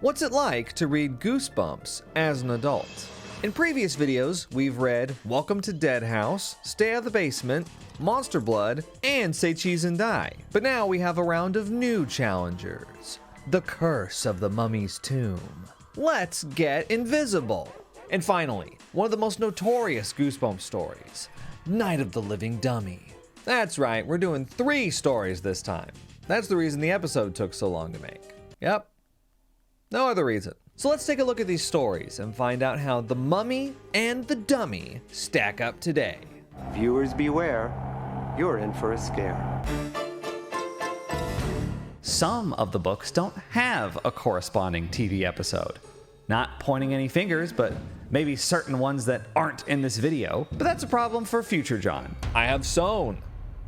What's it like to read Goosebumps as an adult? In previous videos, we've read Welcome to Dead House, Stay Out of the Basement, Monster Blood, and Say Cheese and Die. But now we have a round of new challengers. The Curse of the Mummy's Tomb. Let's get invisible. And finally, one of the most notorious Goosebumps stories, Night of the Living Dummy. That's right, we're doing 3 stories this time. That's the reason the episode took so long to make. Yep. No other reason. So let's take a look at these stories and find out how the mummy and the dummy stack up today. Viewers beware, you're in for a scare. Some of the books don't have a corresponding TV episode. Not pointing any fingers, but maybe certain ones that aren't in this video. But that's a problem for future John. I have sown,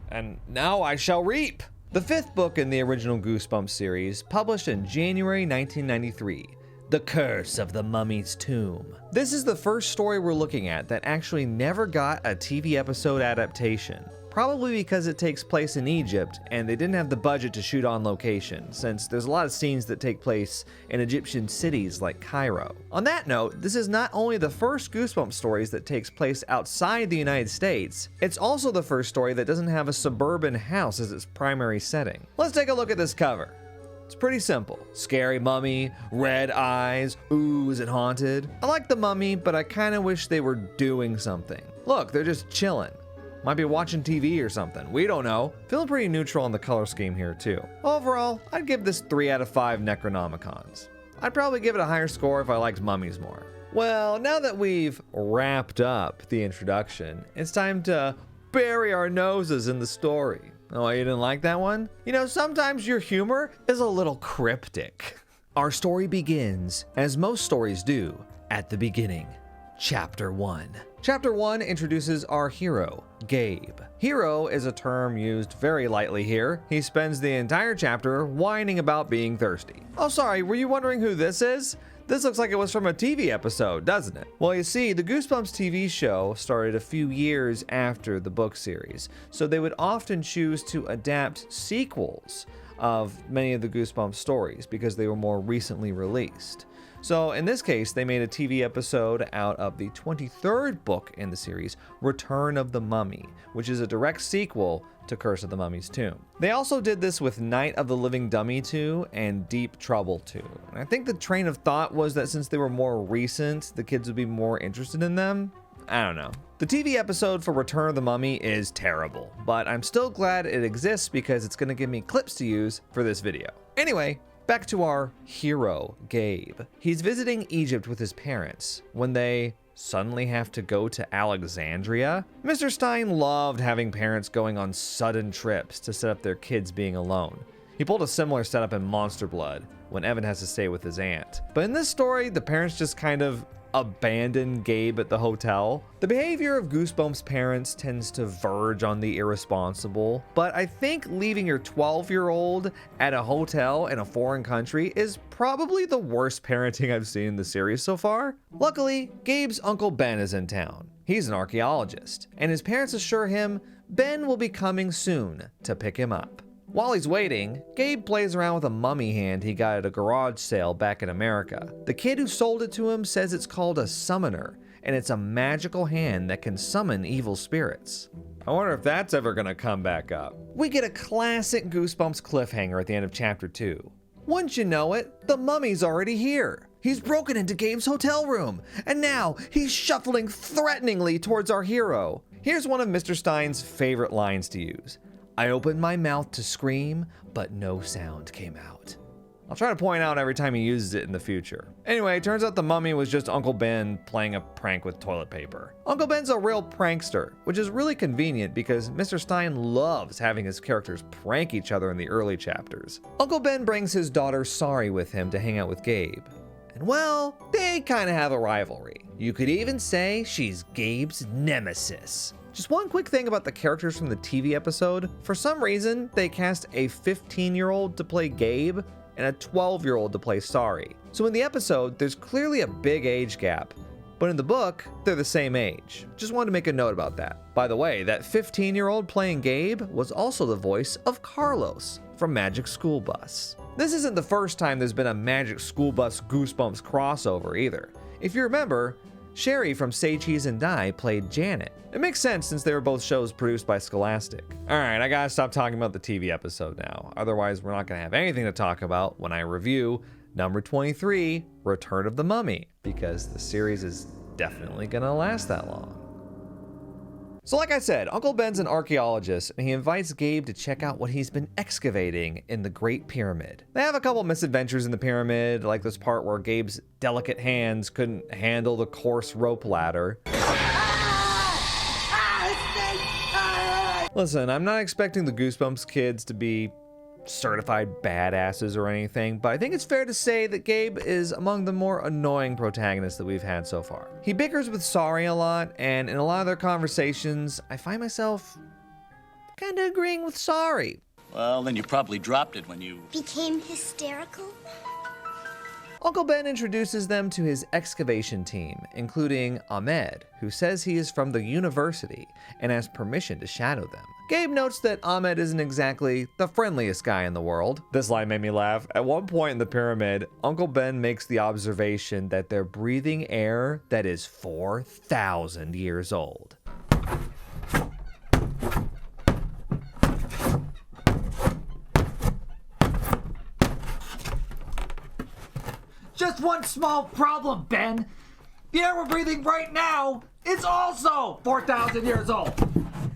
and now I shall reap. The 5th book in the original Goosebumps series, published in January 1993, The Curse of the Mummy's Tomb. This is the first story we're looking at that actually never got a TV episode adaptation. Probably because it takes place in Egypt and they didn't have the budget to shoot on location, since there's a lot of scenes that take place in Egyptian cities like Cairo. On that note, this is not only the first Goosebumps stories that takes place outside the United States, it's also the first story that doesn't have a suburban house as its primary setting. Let's take a look at this cover. It's pretty simple. Scary mummy, red eyes, ooh, is it haunted? I like the mummy, but I kinda wish they were doing something. Look, they're just chilling. Might be watching TV or something, we don't know. Feeling pretty neutral on the color scheme here too. Overall, I'd give this 3 out of 5 Necronomicons. I'd probably give it a higher score if I liked mummies more. Well, now that we've wrapped up the introduction, it's time to bury our noses in the story. Oh, you didn't like that one? You know, sometimes your humor is a little cryptic. Our story begins, as most stories do, at the beginning. Chapter 1. Chapter 1 introduces our hero, Gabe. Hero is a term used very lightly here. He spends the entire chapter whining about being thirsty. Oh, sorry, were you wondering who this is? This looks like it was from a TV episode, doesn't it? Well, you see, the Goosebumps TV show started a few years after the book series, so they would often choose to adapt sequels of many of the Goosebumps stories because they were more recently released. So in this case, they made a TV episode out of the 23rd book in the series, Return of the Mummy, which is a direct sequel to Curse of the Mummy's Tomb. They also did this with Night of the Living Dummy 2 and Deep Trouble 2. And I think the train of thought was that since they were more recent, the kids would be more interested in them. I don't know. The TV episode for Return of the Mummy is terrible, but I'm still glad it exists because it's going to give me clips to use for this video. Anyway, back to our hero, Gabe. He's visiting Egypt with his parents when they suddenly have to go to Alexandria. Mr. Stein loved having parents going on sudden trips to set up their kids being alone. He pulled a similar setup in Monster Blood when Evan has to stay with his aunt. But in this story, the parents just kind of abandon Gabe at the hotel. The behavior of Goosebumps parents tends to verge on the irresponsible, but I think leaving your 12-year-old at a hotel in a foreign country is probably the worst parenting I've seen in the series so far. Luckily, Gabe's Uncle Ben is in town. He's an archaeologist, and his parents assure him Ben will be coming soon to pick him up. While he's waiting, Gabe plays around with a mummy hand he got at a garage sale back in America. The kid who sold it to him says it's called a summoner, and it's a magical hand that can summon evil spirits. I wonder if that's ever gonna come back up. We get a classic Goosebumps cliffhanger at the end of chapter 2. Wouldn't you know it, the mummy's already here. He's broken into Gabe's hotel room, and now he's shuffling threateningly towards our hero. Here's one of Mr. Stein's favorite lines to use. I opened my mouth to scream, but no sound came out. I'll try to point out every time he uses it in the future. Anyway, it turns out the mummy was just Uncle Ben playing a prank with toilet paper. Uncle Ben's a real prankster, which is really convenient because Mr. Stein loves having his characters prank each other in the early chapters. Uncle Ben brings his daughter Sari with him to hang out with Gabe. And well, they kind of have a rivalry. You could even say she's Gabe's nemesis. Just one quick thing about the characters from the TV episode. For some reason, they cast a 15-year-old to play Gabe and a 12-year-old to play Sari. So in the episode, there's clearly a big age gap, but in the book, they're the same age. Just wanted to make a note about that. By the way, that 15-year-old playing Gabe was also the voice of Carlos from Magic School Bus. This isn't the first time there's been a Magic School Bus Goosebumps crossover either. If you remember, Sherry from Say Cheese and Die played Janet. It makes sense since they were both shows produced by Scholastic. Alright, I gotta stop talking about the TV episode now. Otherwise, we're not gonna have anything to talk about when I review number 23, Return of the Mummy, because the series is definitely gonna last that long. So like I said, Uncle Ben's an archaeologist, and he invites Gabe to check out what he's been excavating in the Great Pyramid. They have a couple misadventures in the pyramid, like this part where Gabe's delicate hands couldn't handle the coarse rope ladder. Listen, I'm not expecting the Goosebumps kids to be certified badasses or anything, but I think it's fair to say that Gabe is among the more annoying protagonists that we've had so far. He bickers with Sorry a lot, and in a lot of their conversations, I find myself kind of agreeing with Sorry. Well, then you probably dropped it when you became hysterical? Uncle Ben introduces them to his excavation team, including Ahmed, who says he is from the university and has permission to shadow them. Gabe notes that Ahmed isn't exactly the friendliest guy in the world. This line made me laugh. At one point in the pyramid, Uncle Ben makes the observation that they're breathing air that is 4,000 years old. Just one small problem, Ben. The air we're breathing right now is also 4,000 years old.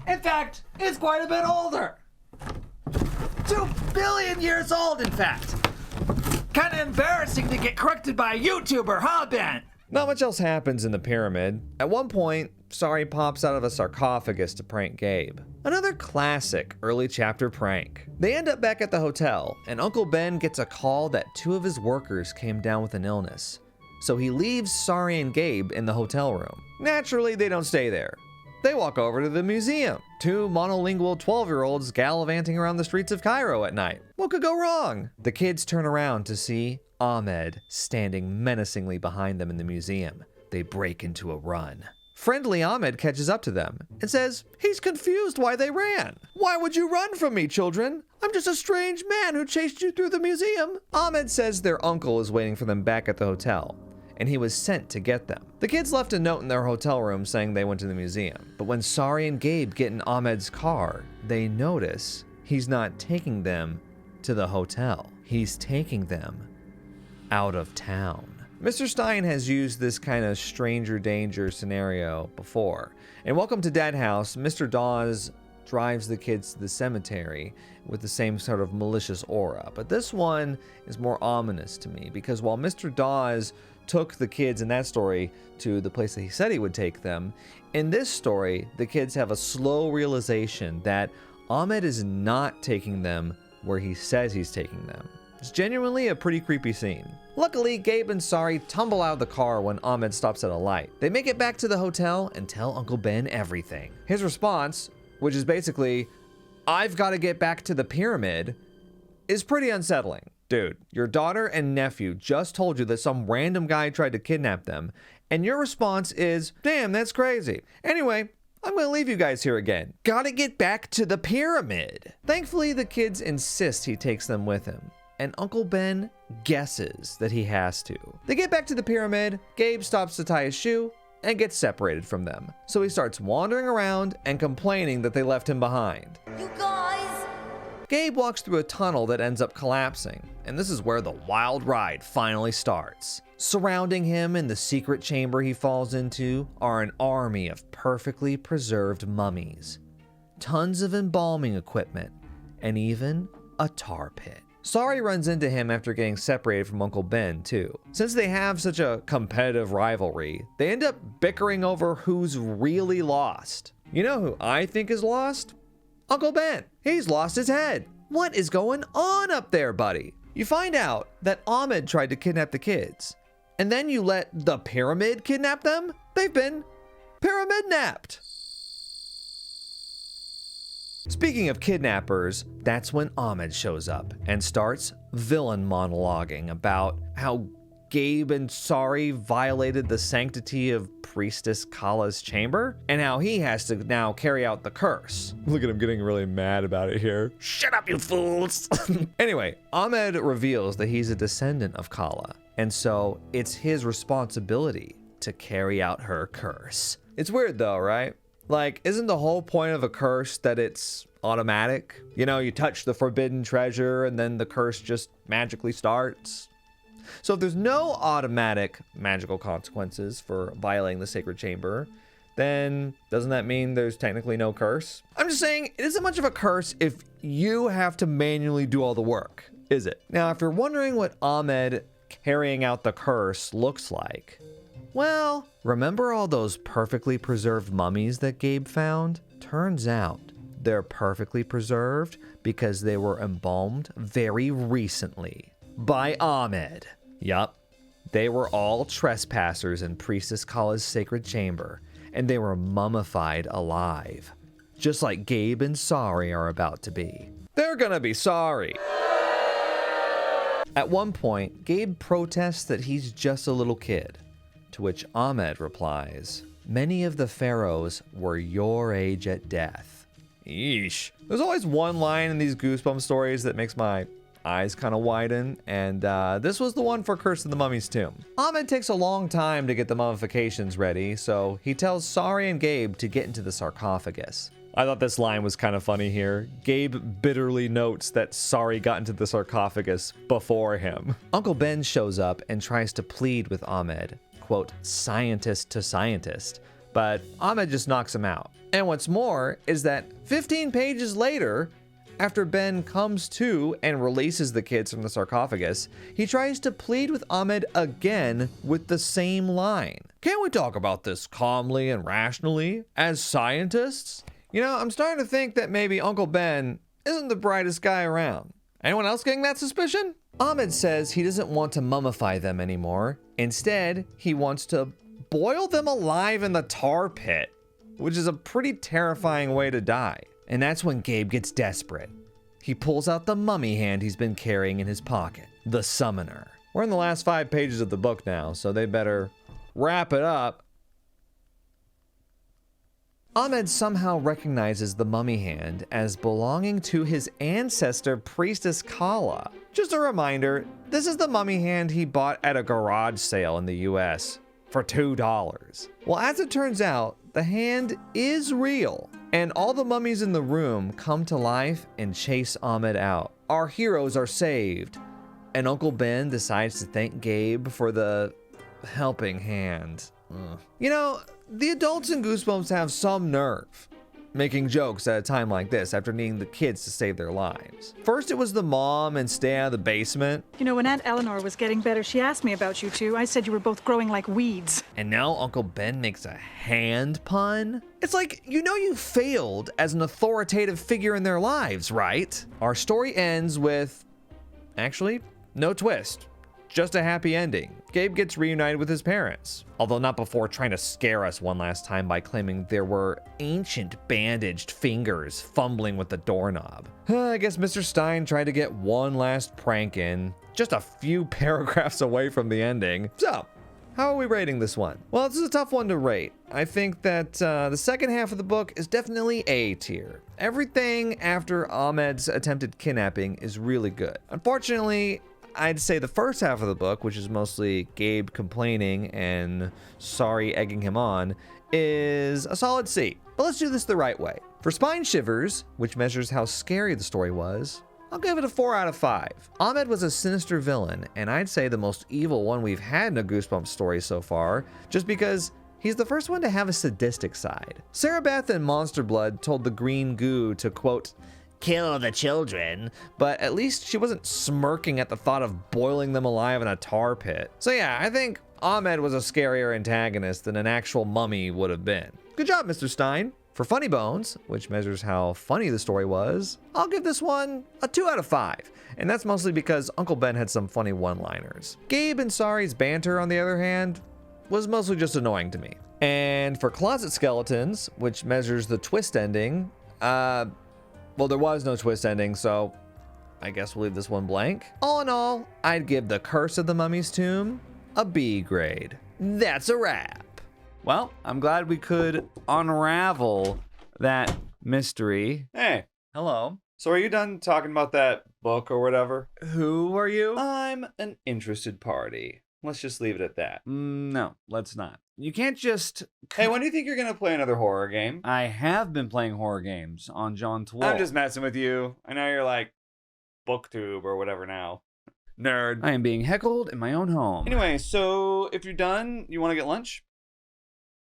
In fact, it's quite a bit older. 2 billion years old, in fact. Kind of embarrassing to get corrected by a YouTuber, huh, Ben? Not much else happens in the pyramid. At one point, Sorry pops out of a sarcophagus to prank Gabe. Another classic early chapter prank. They end up back at the hotel, and Uncle Ben gets a call that 2 of his workers came down with an illness. So he leaves Sorry and Gabe in the hotel room. Naturally, they don't stay there. They walk over to the museum. 2 monolingual 12-year-olds gallivanting around the streets of Cairo at night. What could go wrong? The kids turn around to see Ahmed standing menacingly behind them in the museum. They break into a run. Friendly Ahmed catches up to them and says he's confused why they ran. "Why would you run from me, children? I'm just a strange man who chased you through the museum." Ahmed says their uncle is waiting for them back at the hotel, and he was sent to get them. The kids left a note in their hotel room saying they went to the museum. But when Sorry and Gabe get in Ahmed's car, they notice he's not taking them to the hotel. He's taking them out of town. Mr. Stein has used this kind of stranger danger scenario before. In Welcome to Dead House, Mr. Dawes drives the kids to the cemetery with the same sort of malicious aura. But this one is more ominous to me because while Mr. Dawes took the kids in that story to the place that he said he would take them, in this story, the kids have a slow realization that Ahmed is not taking them where he says he's taking them. It's genuinely a pretty creepy scene. Luckily, Gabe and Sorry tumble out of the car when Ahmed stops at a light. They make it back to the hotel and tell Uncle Ben everything. His response, which is basically, "I've got to get back to the pyramid," is pretty unsettling. Dude, your daughter and nephew just told you that some random guy tried to kidnap them, and your response is, "Damn, that's crazy." Anyway, I'm gonna leave you guys here again. Gotta get back to the pyramid. Thankfully, the kids insist he takes them with him, and Uncle Ben guesses that he has to. They get back to the pyramid, Gabe stops to tie his shoe, and gets separated from them. So he starts wandering around and complaining that they left him behind. You guys! Gabe walks through a tunnel that ends up collapsing, and this is where the wild ride finally starts. Surrounding him in the secret chamber he falls into are an army of perfectly preserved mummies, tons of embalming equipment, and even a tar pit. Sorry runs into him after getting separated from Uncle Ben, too. Since they have such a competitive rivalry, they end up bickering over who's really lost. You know who I think is lost? Uncle Ben. He's lost his head. What is going on up there, buddy? You find out that Ahmed tried to kidnap the kids, and then you let the pyramid kidnap them? They've been pyramid-napped. Speaking of kidnappers, that's when Ahmed shows up and starts villain monologuing about how Gabe and Sari violated the sanctity of Priestess Kala's chamber, and how he has to now carry out the curse. Look at him getting really mad about it here. Shut up, you fools! Anyway, Ahmed reveals that he's a descendant of Kala, and so it's his responsibility to carry out her curse. It's weird though, right? Like, isn't the whole point of a curse that it's automatic? You know, you touch the forbidden treasure and then the curse just magically starts. So if there's no automatic magical consequences for violating the sacred chamber, then doesn't that mean there's technically no curse? I'm just saying, it isn't much of a curse if you have to manually do all the work, is it? Now, if you're wondering what Ahmed carrying out the curse looks like, well, remember all those perfectly preserved mummies that Gabe found? Turns out they're perfectly preserved because they were embalmed very recently by Ahmed. Yup, they were all trespassers in Priestess Kala's sacred chamber, and they were mummified alive, just like Gabe and Sari are about to be. They're gonna be sorry. At one point, Gabe protests that he's just a little kid, to which Ahmed replies, "Many of the pharaohs were your age at death." Yeesh. There's always one line in these Goosebumps stories that makes my eyes kind of widen, and this was the one for Curse of the Mummy's Tomb. Ahmed takes a long time to get the mummifications ready, so he tells Sari and Gabe to get into the sarcophagus. I thought this line was kind of funny here. Gabe bitterly notes that Sari got into the sarcophagus before him. Uncle Ben shows up and tries to plead with Ahmed, quote, scientist to scientist, but Ahmed just knocks him out. And what's more is that 15 pages later, after Ben comes to and releases the kids from the sarcophagus, he tries to plead with Ahmed again with the same line. Can't we talk about this calmly and rationally as scientists? You know, I'm starting to think that maybe Uncle Ben isn't the brightest guy around. Anyone else getting that suspicion? Ahmed says he doesn't want to mummify them anymore. Instead, he wants to boil them alive in the tar pit, which is a pretty terrifying way to die. And that's when Gabe gets desperate. He pulls out the mummy hand he's been carrying in his pocket, the summoner. We're in the last 5 pages of the book now, so they better wrap it up. Ahmed somehow recognizes the mummy hand as belonging to his ancestor, Priestess Kala. Just a reminder, this is the mummy hand he bought at a garage sale in the US for $2. Well, as it turns out, the hand is real, and all the mummies in the room come to life and chase Ahmed out. Our heroes are saved, and Uncle Ben decides to thank Gabe for the helping hand. You know, the adults in Goosebumps have some nerve making jokes at a time like this after needing the kids to save their lives. First it was the mom and stay out of the basement. You know, when Aunt Eleanor was getting better, she asked me about you two. I said you were both growing like weeds. And now Uncle Ben makes a hand pun? It's like, you know you failed as an authoritative figure in their lives, right? Our story ends with, actually, no twist. Just a happy ending. Gabe gets reunited with his parents, although not before trying to scare us one last time by claiming there were ancient bandaged fingers fumbling with the doorknob. I guess Mr. Stein tried to get one last prank in, just a few paragraphs away from the ending. So, how are we rating this one? Well, this is a tough one to rate. I think that the second half of the book is definitely A tier. Everything after Ahmed's attempted kidnapping is really good. Unfortunately, I'd say the first half of the book, which is mostly Gabe complaining and Sari egging him on, is a solid C. But let's do this the right way. For Spine Shivers, which measures how scary the story was, I'll give it a 4 out of 5. Ahmed was a sinister villain, and I'd say the most evil one we've had in a Goosebumps story so far, just because he's the first one to have a sadistic side. Sarah Beth in Monster Blood told the green goo to, quote, kill the children, but at least she wasn't smirking at the thought of boiling them alive in a tar pit. So yeah, I think Ahmed was a scarier antagonist than an actual mummy would have been. Good job, Mr. Stein. For Funny Bones, which measures how funny the story was, I'll give this one a 2 out of 5. And that's mostly because Uncle Ben had some funny one-liners. Gabe and Sari's banter, on the other hand, was mostly just annoying to me. And for Closet Skeletons, which measures the twist ending, well, there was no twist ending, so I guess we'll leave this one blank. All in all, I'd give The Curse of the Mummy's Tomb a B grade. That's a wrap. Well, I'm glad we could unravel that mystery. Hey, hello. So are you done talking about that book or whatever? Who are you? I'm an interested party. Let's just leave it at that. No, let's not. You can't just... Hey, when do you think you're going to play another horror game? I have been playing horror games on John 12. I'm just messing with you. I know you're like BookTube or whatever now. Nerd. I am being heckled in my own home. Anyway, so if you're done, you want to get lunch?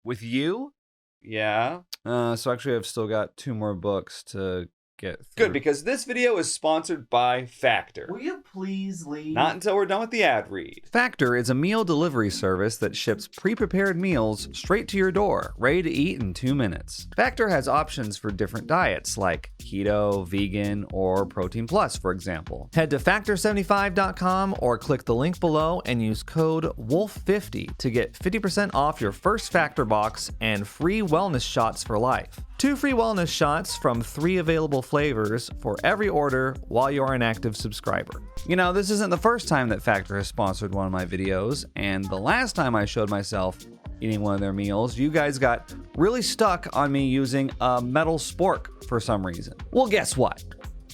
With you? Yeah. So actually I've still got 2 more books to get through. Good, because this video is sponsored by Factor. Will you please leave? Not until we're done with the ad read. Factor is a meal delivery service that ships pre-prepared meals straight to your door, ready to eat in 2 minutes. Factor has options for different diets like keto, vegan, or protein plus, for example. Head to factor75.com or click the link below and use code WOLF50 to get 50% off your first Factor box and free wellness shots for life. 2 free wellness shots from 3 available flavors for every order while you're an active subscriber. You know, this isn't the first time that Factor has sponsored one of my videos, and the last time I showed myself eating one of their meals, you guys got really stuck on me using a metal spork for some reason. Well, guess what?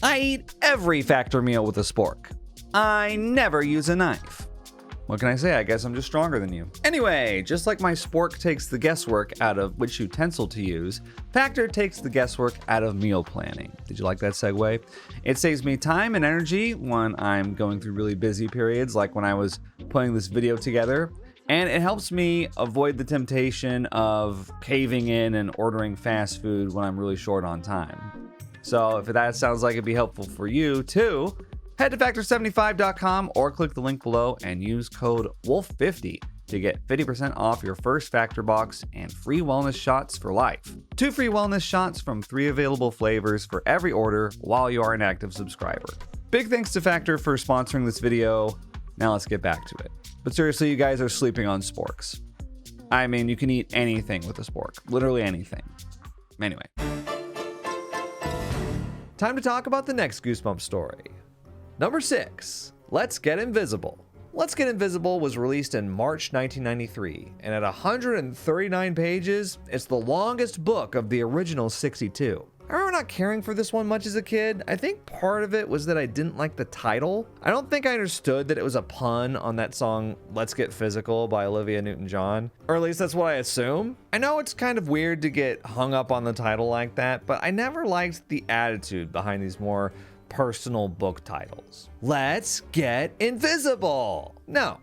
I eat every Factor meal with a spork. I never use a knife. What can I say? I guess I'm just stronger than you. Anyway, just like my spork takes the guesswork out of which utensil to use, Factor takes the guesswork out of meal planning. Did you like that segue? It saves me time and energy when I'm going through really busy periods, like when I was putting this video together. And it helps me avoid the temptation of caving in and ordering fast food when I'm really short on time. So if that sounds like it'd be helpful for you too, head to factor75.com or click the link below and use code WOLF50 to get 50% off your first Factor box and free wellness shots for life. 2 free wellness shots from 3 available flavors for every order while you are an active subscriber. Big thanks to Factor for sponsoring this video. Now let's get back to it. But seriously, you guys are sleeping on sporks. I mean, you can eat anything with a spork. Literally anything. Anyway. Time to talk about the next Goosebumps story. Number 6, Let's Get Invisible. Let's Get Invisible was released in March 1993, and at 139 pages, it's the longest book of the original 62. I remember not caring for this one much as a kid. I think part of it was that I didn't like the title. I don't think I understood that it was a pun on that song Let's Get Physical by Olivia Newton-John, or at least that's what I assume. I know it's kind of weird to get hung up on the title like that, but I never liked the attitude behind these more personal book titles. Let's get invisible. No,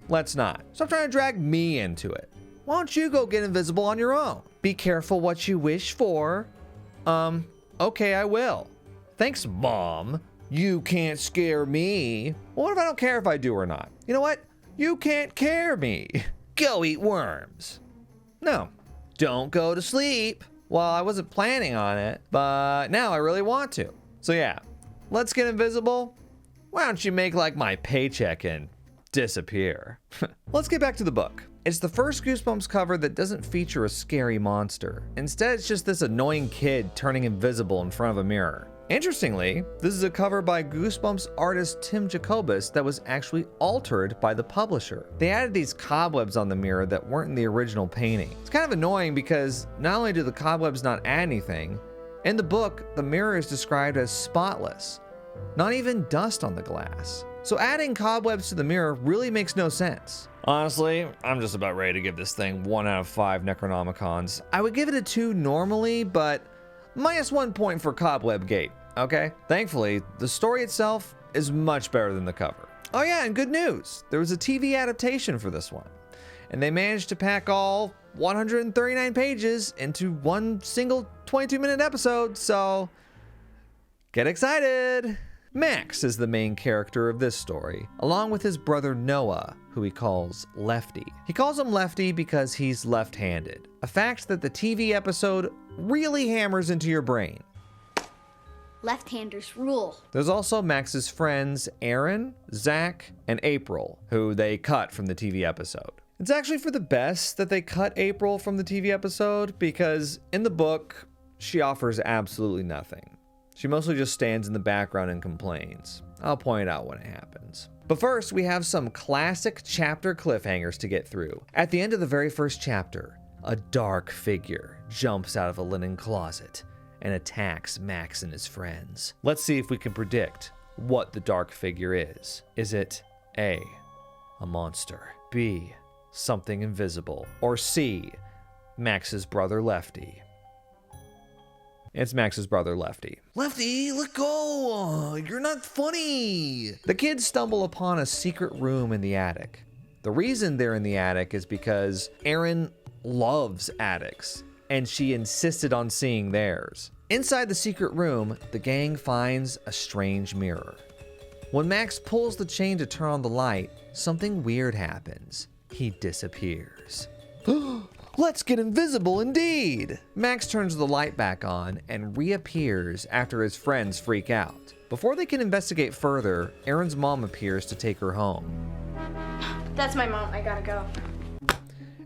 let's not. Stop trying to drag me into it. Why don't you go get invisible on your own? Be careful what you wish for. Okay, I will. Thanks, Mom. You can't scare me. Well, what if I don't care if I do or not? You know what? You can't care me. Go eat worms. No, don't go to sleep. Well, I wasn't planning on it, but now I really want to. So yeah, Let's Get Invisible. Why don't you make like my paycheck and disappear? Let's get back to the book. It's the first Goosebumps cover that doesn't feature a scary monster. Instead, it's just this annoying kid turning invisible in front of a mirror. Interestingly, this is a cover by Goosebumps artist Tim Jacobus that was actually altered by the publisher. They added these cobwebs on the mirror that weren't in the original painting. It's kind of annoying because not only do the cobwebs not add anything, in the book, the mirror is described as spotless. Not even dust on the glass. So adding cobwebs to the mirror really makes no sense. Honestly, I'm just about ready to give this thing 1 out of 5 Necronomicons. I would give it a 2 normally, but -1 point for Cobweb Gate, okay? Thankfully, the story itself is much better than the cover. Oh yeah, and good news, there was a TV adaptation for this one. And they managed to pack all 139 pages into one single 22-minute episode, so get excited! Max is the main character of this story, along with his brother Noah, who he calls Lefty. He calls him Lefty because he's left-handed, a fact that the TV episode really hammers into your brain. Left-handers rule. There's also Max's friends Aaron, Zach, and April, who they cut from the TV episode. It's actually for the best that they cut April from the TV episode because in the book, she offers absolutely nothing. She mostly just stands in the background and complains. I'll point out when it happens. But first, we have some classic chapter cliffhangers to get through. At the end of the very first chapter, a dark figure jumps out of a linen closet and attacks Max and his friends. Let's see if we can predict what the dark figure is. Is it A, a monster, B, something invisible, or C, Max's brother Lefty? It's Max's brother Lefty. Lefty, let go! You're not funny! The kids stumble upon a secret room in the attic. The reason they're in the attic is because Erin loves attics, and she insisted on seeing theirs. Inside the secret room, the gang finds a strange mirror. When Max pulls the chain to turn on the light, something weird happens. He disappears. Let's get invisible indeed! Max turns the light back on and reappears after his friends freak out. Before they can investigate further, Erin's mom appears to take her home. That's my mom. I gotta go.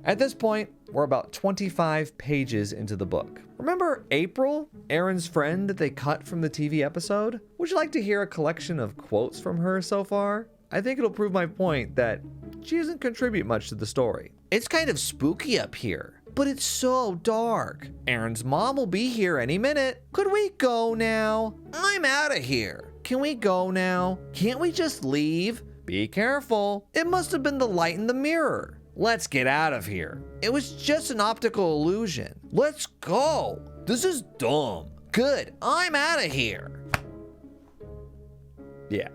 At this point, we're about 25 pages into the book. Remember April, Erin's friend that they cut from the TV episode? Would you like to hear a collection of quotes from her so far? I think it'll prove my point that she doesn't contribute much to the story. It's kind of spooky up here, but it's so dark. Erin's mom will be here any minute. Could we go now? I'm out of here. Can we go now? Can't we just leave? Be careful. It must have been the light in the mirror. Let's get out of here. It was just an optical illusion. Let's go. This is dumb. Good, I'm out of here. Yeah.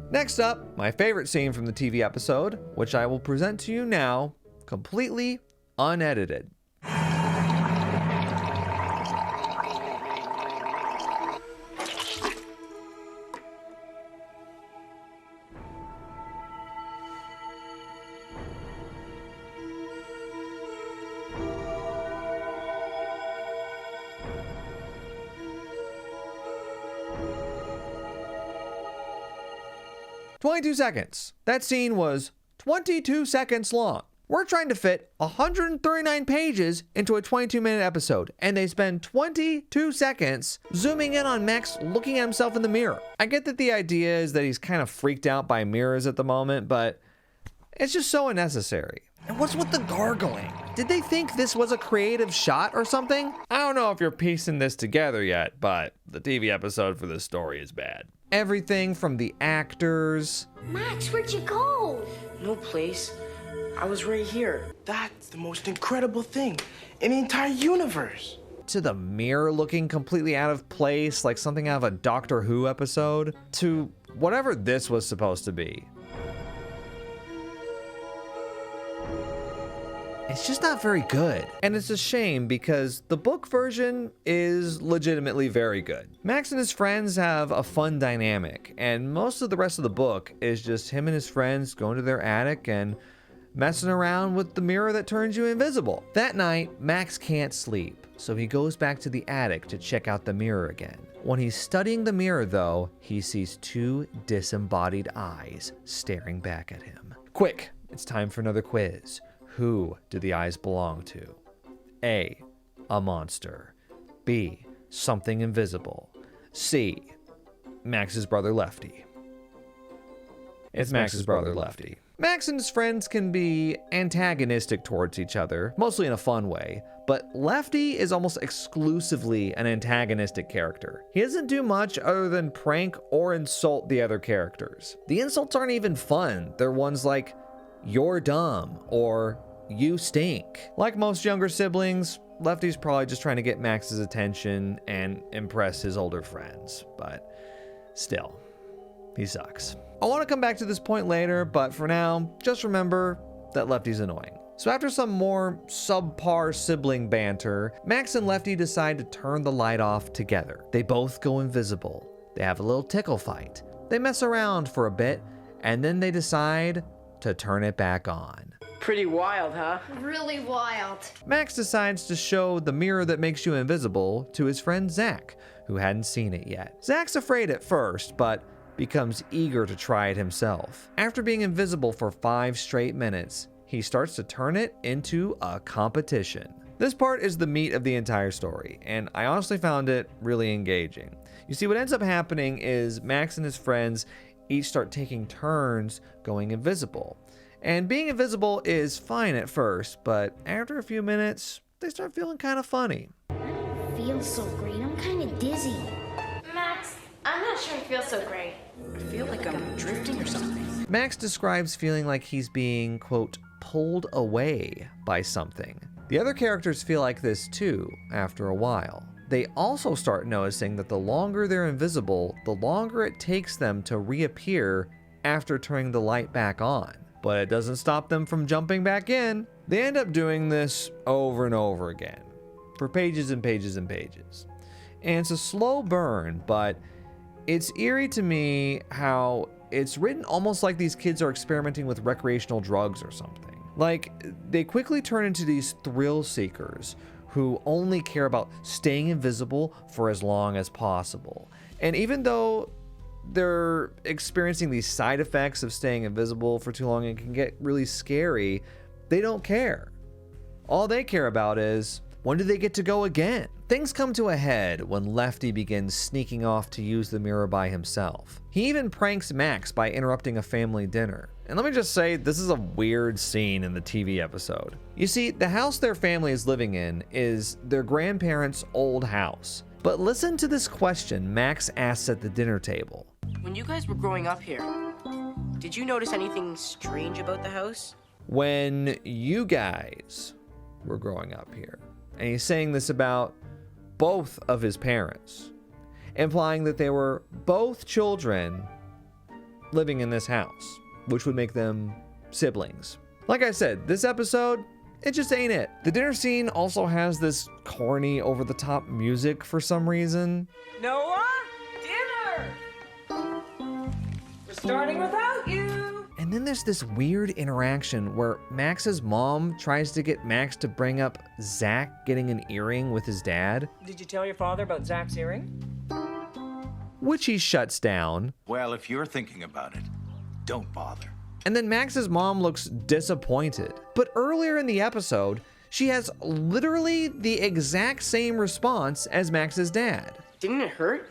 Next up, my favorite scene from the TV episode, which I will present to you now, completely unedited. 22 seconds. That scene was 22 seconds long. We're trying to fit 139 pages into a 22-minute episode, and they spend 22 seconds zooming in on Max looking at himself in the mirror. I get that the idea is that he's kind of freaked out by mirrors at the moment, but it's just so unnecessary. And what's with the gargling? Did they think this was a creative shot or something? I don't know if you're piecing this together yet, but the TV episode for this story is bad. Everything from the actors. Max, where'd you go? No place. I was right here. That's the most incredible thing in the entire universe. To the mirror looking completely out of place, like something out of a Doctor Who episode. To whatever this was supposed to be. It's just not very good. And it's a shame because the book version is legitimately very good. Max and his friends have a fun dynamic, and most of the rest of the book is just him and his friends going to their attic and messing around with the mirror that turns you invisible. That night, Max can't sleep, so he goes back to the attic to check out the mirror again. When he's studying the mirror though, he sees two disembodied eyes staring back at him. Quick, it's time for another quiz. Who do the eyes belong to? A, a monster. B, something invisible. C, Max's brother Lefty. It's Max's brother Lefty. Max and his friends can be antagonistic towards each other, mostly in a fun way, but Lefty is almost exclusively an antagonistic character. He doesn't do much other than prank or insult the other characters. The insults aren't even fun. They're ones like, "You're dumb," or "You stink." Like most younger siblings, Lefty's probably just trying to get Max's attention and impress his older friends, but still, he sucks. I want to come back to this point later, but for now, just remember that Lefty's annoying. So after some more subpar sibling banter, Max and Lefty decide to turn the light off together. They both go invisible. They have a little tickle fight. They mess around for a bit, and then they decide to turn it back on. Pretty wild, huh? Really wild. Max decides to show the mirror that makes you invisible to his friend Zach, who hadn't seen it yet. Zach's afraid at first, but becomes eager to try it himself. After being invisible for 5 straight minutes, he starts to turn it into a competition. This part is the meat of the entire story, and I honestly found it really engaging. You see, what ends up happening is Max and his friends each start taking turns going invisible. And being invisible is fine at first, but after a few minutes, they start feeling kind of funny. I don't feel so great. I'm kind of dizzy. Max, I'm not sure I feel so great. I feel like I'm drifting or something. Max describes feeling like he's being, quote, pulled away by something. The other characters feel like this too after a while. They also start noticing that the longer they're invisible, the longer it takes them to reappear after turning the light back on. But it doesn't stop them from jumping back in. They end up doing this over and over again, for pages and pages and pages. And it's a slow burn, but it's eerie to me how it's written almost like these kids are experimenting with recreational drugs or something. Like, they quickly turn into these thrill seekers who only care about staying invisible for as long as possible. And even though they're experiencing these side effects of staying invisible for too long and can get really scary, they don't care. All they care about is, when do they get to go again? Things come to a head when Lefty begins sneaking off to use the mirror by himself. He even pranks Max by interrupting a family dinner. And let me just say, this is a weird scene in the TV episode. You see, the house their family is living in is their grandparents' old house. But listen to this question Max asks at the dinner table. When you guys were growing up here, did you notice anything strange about the house? When you guys were growing up here. And he's saying this about both of his parents, implying that they were both children living in this house, which would make them siblings. Like I said, this episode, it just ain't it. The dinner scene also has this corny, over-the-top music for some reason. Noah, dinner! We're starting without you! And then there's this weird interaction where Max's mom tries to get Max to bring up Zach getting an earring with his dad. Did you tell your father about Zach's earring? Which he shuts down. Well, if you're thinking about it, don't bother. And then Max's mom looks disappointed. But earlier in the episode, she has literally the exact same response as Max's dad. Didn't it hurt?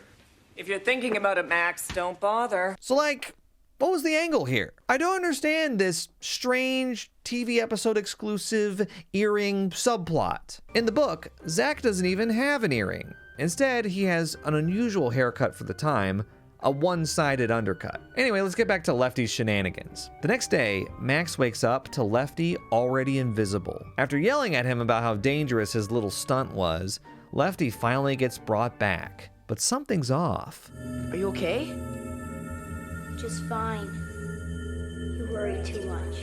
If you're thinking about it, Max, don't bother. So like, what was the angle here? I don't understand this strange TV episode exclusive earring subplot. In the book, Zach doesn't even have an earring. Instead, he has an unusual haircut for the time, a one-sided undercut. Anyway, let's get back to Lefty's shenanigans. The next day, Max wakes up to Lefty already invisible. After yelling at him about how dangerous his little stunt was, Lefty finally gets brought back. But something's off. Are you okay? Just fine. You worry too much.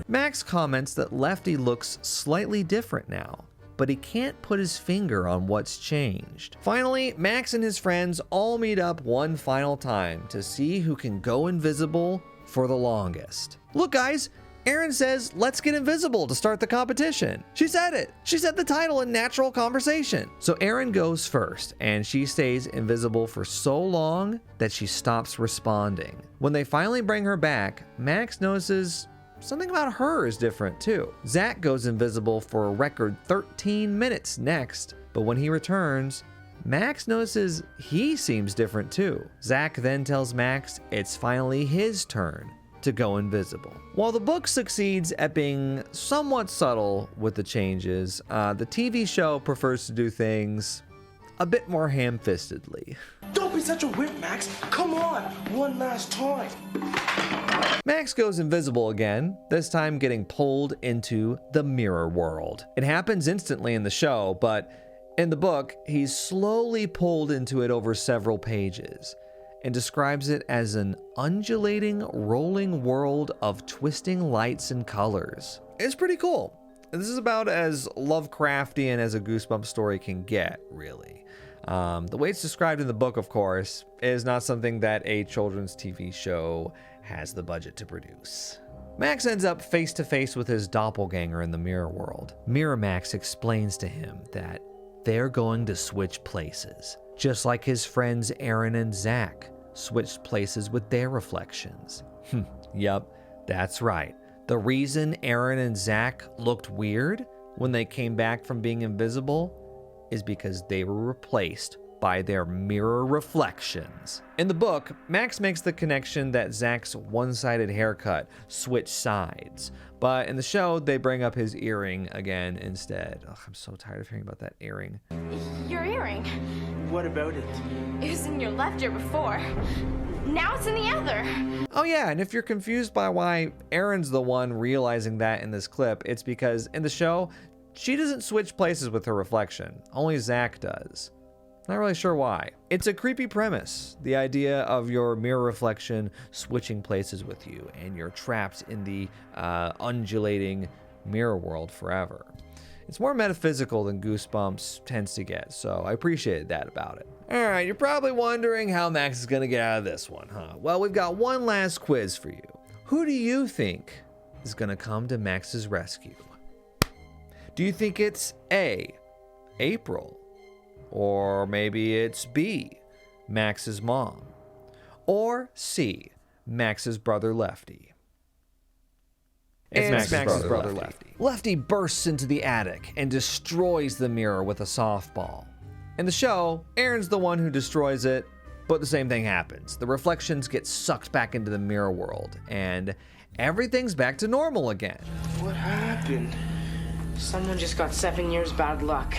Max comments that Lefty looks slightly different now, but he can't put his finger on what's changed. Finally, Max and his friends all meet up one final time to see who can go invisible for the longest. Look guys, Erin says, let's get invisible to start the competition. She said it. She said the title in natural conversation. So Erin goes first, and she stays invisible for so long that she stops responding. When they finally bring her back, Max notices something about her is different too. Zach goes invisible for a record 13 minutes next, but when he returns, Max notices he seems different too. Zach then tells Max it's finally his turn to go invisible. While the book succeeds at being somewhat subtle with the changes, the TV show prefers to do things a bit more ham-fistedly. Don't be such a wimp, Max. Come on, one last time. Max goes invisible again, this time getting pulled into the mirror world. It happens instantly in the show, but in the book, he's slowly pulled into it over several pages and describes it as an undulating, rolling world of twisting lights and colors. It's pretty cool. This is about as Lovecraftian as a Goosebumps story can get, really. The way it's described in the book, of course, is not something that a children's TV show has the budget to produce. Max ends up face to face with his doppelganger in the mirror world. Mirror Max explains to him that they're going to switch places, just like his friends Erin and Zach switched places with their reflections. Yup, that's right. The reason Erin and Zach looked weird when they came back from being invisible is because they were replaced by their mirror reflections. In the book, Max makes the connection that Zach's one-sided haircut switched sides, but in the show, they bring up his earring again instead. Ugh, I'm so tired of hearing about that earring. Your earring. What about it? It was in your left ear before. Now it's in the other. Oh yeah, and if you're confused by why Erin's the one realizing that in this clip, it's because in the show, she doesn't switch places with her reflection. Only Zach does. Not really sure why. It's a creepy premise, the idea of your mirror reflection switching places with you, and you're trapped in the undulating mirror world forever. It's more metaphysical than Goosebumps tends to get, so I appreciated that about it. Alright, you're probably wondering how Max is gonna get out of this one, huh? Well, we've got one last quiz for you. Who do you think is gonna come to Max's rescue? Do you think it's A, April? Or maybe it's B, Max's mom? Or C, Max's brother Lefty? It's Max's brother Lefty. Lefty bursts into the attic and destroys the mirror with a softball. In the show, Erin's the one who destroys it, but the same thing happens. The reflections get sucked back into the mirror world, and everything's back to normal again. What happened? Someone just got 7 years bad luck.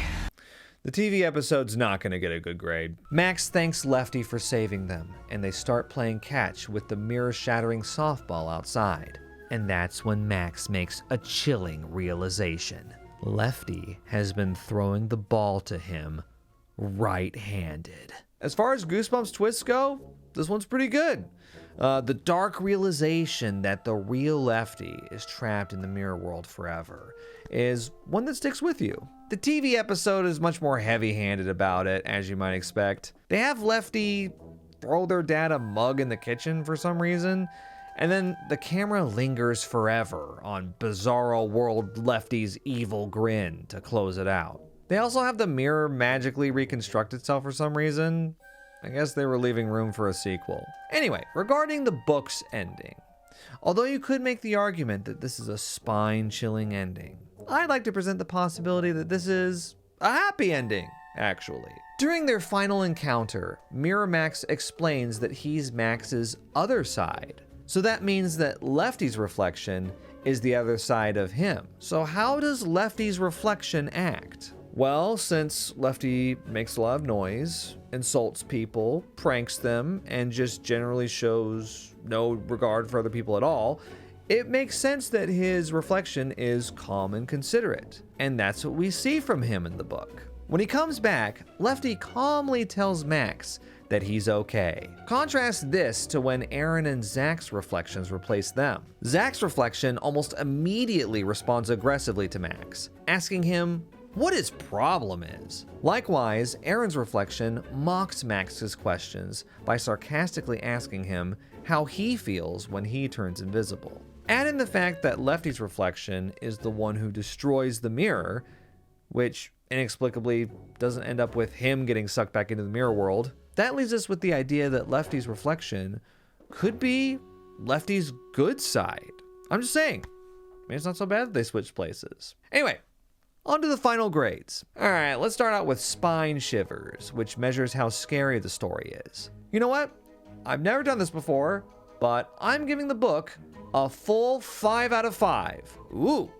The TV episode's not going to get a good grade. Max thanks Lefty for saving them, and they start playing catch with the mirror-shattering softball outside. And that's when Max makes a chilling realization. Lefty has been throwing the ball to him right-handed. As far as Goosebumps twists go, this one's pretty good. The dark realization that the real Lefty is trapped in the mirror world forever is one that sticks with you. The TV episode is much more heavy-handed about it, as you might expect. They have Lefty throw their dad a mug in the kitchen for some reason, and then the camera lingers forever on Bizarro World Lefty's evil grin to close it out. They also have the mirror magically reconstruct itself for some reason. I guess they were leaving room for a sequel. Anyway, regarding the book's ending, although you could make the argument that this is a spine-chilling ending, I'd like to present the possibility that this is a happy ending, actually. During their final encounter, Mirror Max explains that he's Max's other side. So that means that Lefty's reflection is the other side of him. So how does Lefty's reflection act? Well, since Lefty makes a lot of noise, insults people, pranks them, and just generally shows no regard for other people at all, it makes sense that his reflection is calm and considerate. And that's what we see from him in the book. When he comes back, Lefty calmly tells Max that he's okay. Contrast this to when Erin and Zach's reflections replace them. Zach's reflection almost immediately responds aggressively to Max, asking him what his problem is. Likewise, Erin's reflection mocks Max's questions by sarcastically asking him how he feels when he turns invisible. Add in the fact that Lefty's reflection is the one who destroys the mirror, which inexplicably doesn't end up with him getting sucked back into the mirror world. That leaves us with the idea that Lefty's reflection could be Lefty's good side. I'm just saying, maybe it's not so bad that they switched places. Anyway, on to the final grades. All right, let's start out with Spine Shivers, which measures how scary the story is. You know what? I've never done this before, but I'm giving the book a full 5 out of 5. Ooh,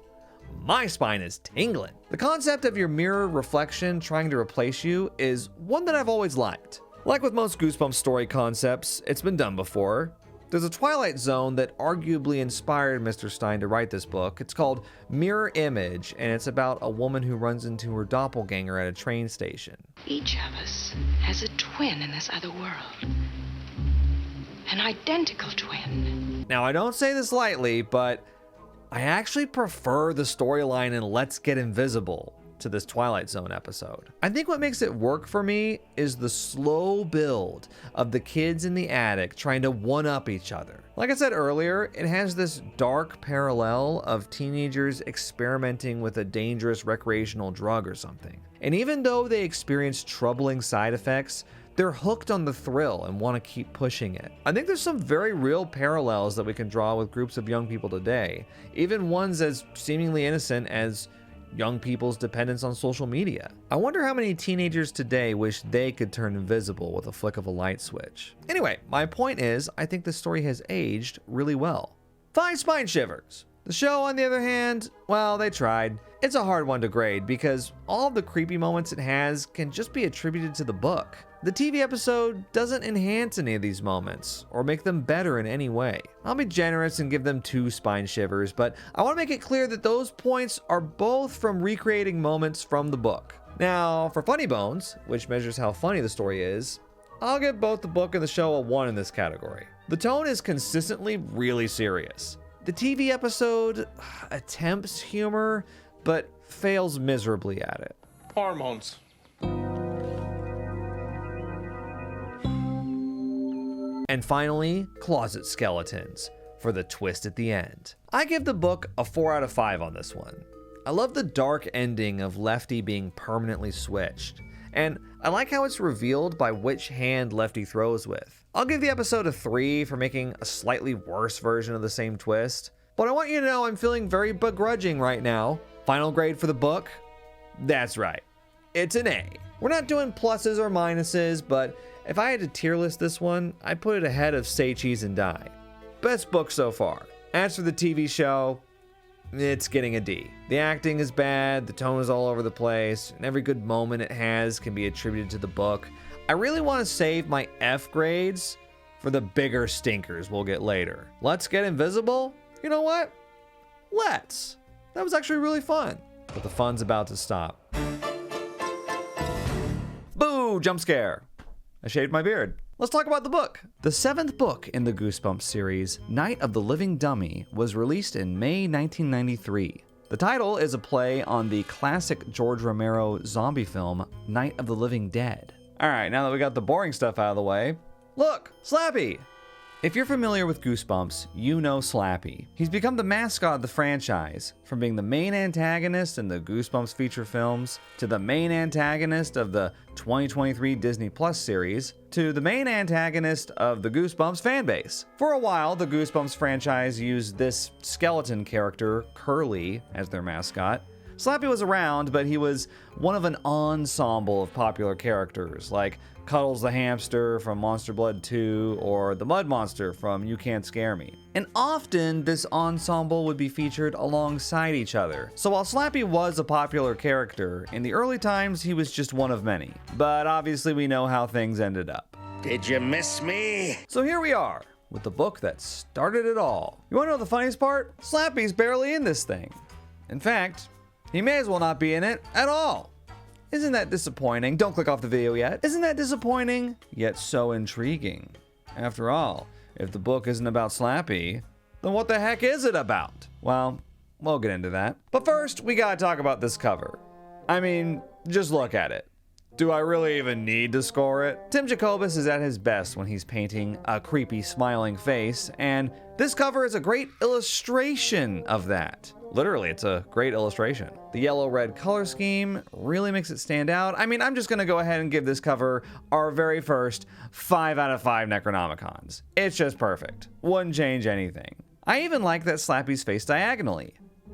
my spine is tingling. The concept of your mirror reflection trying to replace you is one that I've always liked. Like with most Goosebumps story concepts, it's been done before. There's a Twilight Zone that arguably inspired Mr. Stein to write this book. It's called Mirror Image, and it's about a woman who runs into her doppelganger at a train station. Each of us has a twin in this other world. An identical twin. Now, I don't say this lightly, but I actually prefer the storyline in Let's Get Invisible to this Twilight Zone episode. I think what makes it work for me is the slow build of the kids in the attic trying to one-up each other. Like I said earlier, it has this dark parallel of teenagers experimenting with a dangerous recreational drug or something. And even though they experience troubling side effects, they're hooked on the thrill and want to keep pushing it. I think there's some very real parallels that we can draw with groups of young people today, even ones as seemingly innocent as young people's dependence on social media. I wonder how many teenagers today wish they could turn invisible with a flick of a light switch. Anyway, my point is, I think the story has aged really well. 5 spine shivers. The show, on the other hand, well, they tried. It's a hard one to grade because all of the creepy moments it has can just be attributed to the book. The TV episode doesn't enhance any of these moments or make them better in any way. I'll be generous and give them 2 spine shivers, but I want to make it clear that those points are both from recreating moments from the book. Now, for funny bones, which measures how funny the story is, I'll give both the book and the show a 1 in this category. The tone is consistently really serious. The TV episode attempts humor, but fails miserably at it. Hormones. And finally, closet skeletons, for the twist at the end. I give the book a 4 out of 5 on this one. I love the dark ending of Lefty being permanently switched, and I like how it's revealed by which hand Lefty throws with. I'll give the episode a 3 for making a slightly worse version of the same twist, but I want you to know I'm feeling very begrudging right now. Final grade for the book? That's right, it's an A. We're not doing pluses or minuses, but if I had to tier list this one, I'd put it ahead of Say Cheese and Die. Best book so far. As for the TV show, it's getting a D. The acting is bad, the tone is all over the place, and every good moment it has can be attributed to the book. I really want to save my F grades for the bigger stinkers we'll get later. Let's Get Invisible? You know what? Let's. That was actually really fun. But the fun's about to stop. Boo! Jump scare. I shaved my beard. Let's talk about the book. The 7th book in the Goosebumps series, Night of the Living Dummy, was released in May 1993. The title is a play on the classic George Romero zombie film, Night of the Living Dead. Alright, now that we got the boring stuff out of the way, look, Slappy! If you're familiar with Goosebumps, you know Slappy. He's become the mascot of the franchise, from being the main antagonist in the Goosebumps feature films, to the main antagonist of the 2023 Disney Plus series, to the main antagonist of the Goosebumps fanbase. For a while, the Goosebumps franchise used this skeleton character, Curly, as their mascot. Slappy was around, but he was one of an ensemble of popular characters, like Cuddles the Hamster from Monster Blood 2 or the Mud Monster from You Can't Scare Me. And often, this ensemble would be featured alongside each other. So while Slappy was a popular character, in the early times he was just one of many. But obviously we know how things ended up. Did you miss me? So here we are, with the book that started it all. You wanna know the funniest part? Slappy's barely in this thing. In fact, he may as well not be in it at all. Isn't that disappointing? Don't click off the video yet. Isn't that disappointing? Yet so intriguing. After all, if the book isn't about Slappy, then what the heck is it about? Well, we'll get into that. But first, we gotta talk about this cover. I mean, just look at it. Do I really even need to score it? Tim Jacobus is at his best when he's painting a creepy smiling face, and this cover is a great illustration of that. Literally, it's a great illustration. The yellow-red color scheme really makes it stand out. I mean, I'm just gonna go ahead and give this cover our very first 5 out of 5 Necronomicons. It's just perfect. Wouldn't change anything. I even like that Slappy's faced diagonally.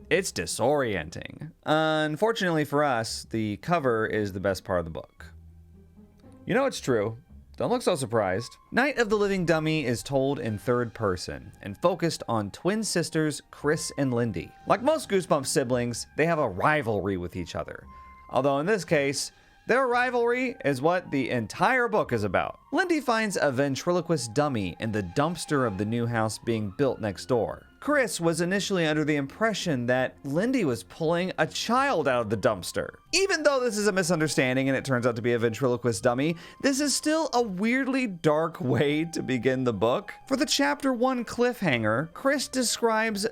It's disorienting. Unfortunately for us, the cover is the best part of the book. You know it's true. Don't look so surprised. Night of the Living Dummy is told in third person and focused on twin sisters Chris and Lindy. Like most Goosebumps siblings, they have a rivalry with each other. Although in this case, their rivalry is what the entire book is about. Lindy finds a ventriloquist dummy in the dumpster of the new house being built next door. Chris was initially under the impression that Lindy was pulling a child out of the dumpster. Even though this is a misunderstanding and it turns out to be a ventriloquist dummy, this is still a weirdly dark way to begin the book. For the chapter 1 cliffhanger, Chris describes